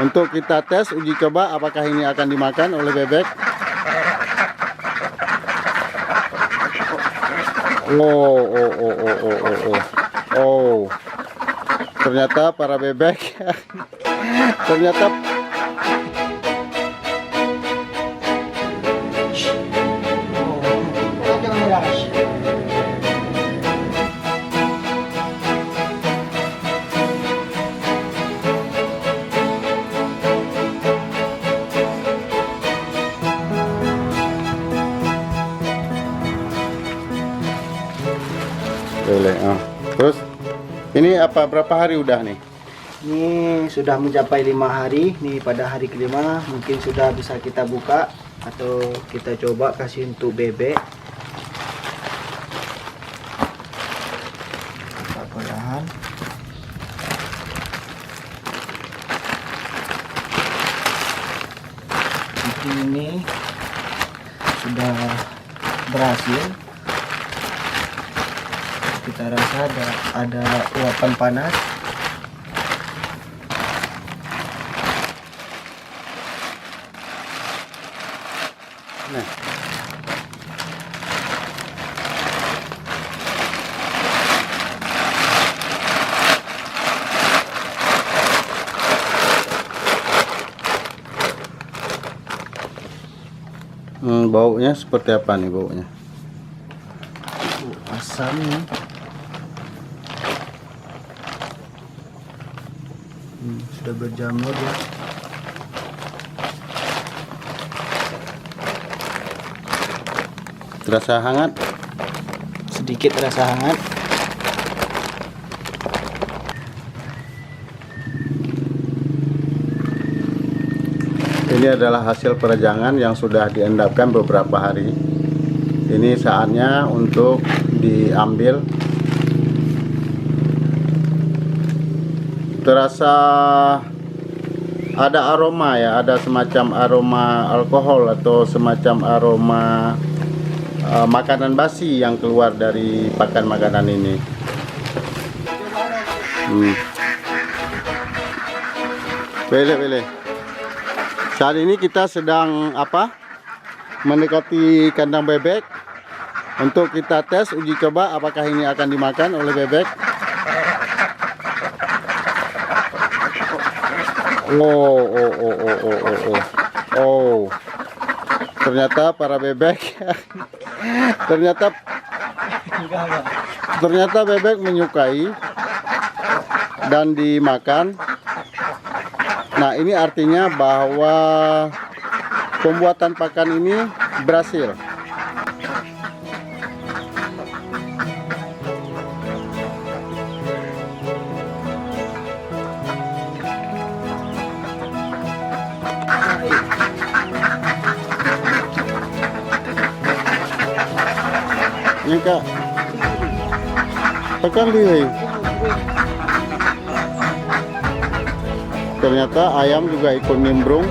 Untuk kita tes uji coba apakah ini akan dimakan oleh bebek. Oh. Ternyata para bebek ternyata boleh. Terus ini apa, berapa hari udah nih? Ini sudah mencapai 5 hari. Nih pada hari kelima mungkin sudah bisa kita buka atau kita coba kasih untuk bebek. Kita perlahan. Mungkin ini sudah berhasil. Kita rasa ada uapan panas. Nah, baunya seperti apa nih baunya? Asam nih. Sudah berjamur ya. Terasa hangat? Sedikit rasa hangat. Ini adalah hasil perejangan yang sudah diendapkan beberapa hari. Ini saatnya untuk diambil. Terasa ada aroma ya, ada semacam aroma alkohol atau semacam aroma makanan basi yang keluar dari pakan makanan ini. Bele. Saat ini kita sedang mendekati kandang bebek untuk kita tes uji coba apakah ini akan dimakan oleh bebek. Ternyata para bebek ternyata bebek menyukai dan dimakan. Nah, ini artinya bahwa pembuatan pakan ini berhasil. Ini Kak, pakan dia. Ternyata ayam juga ikut nimbrung.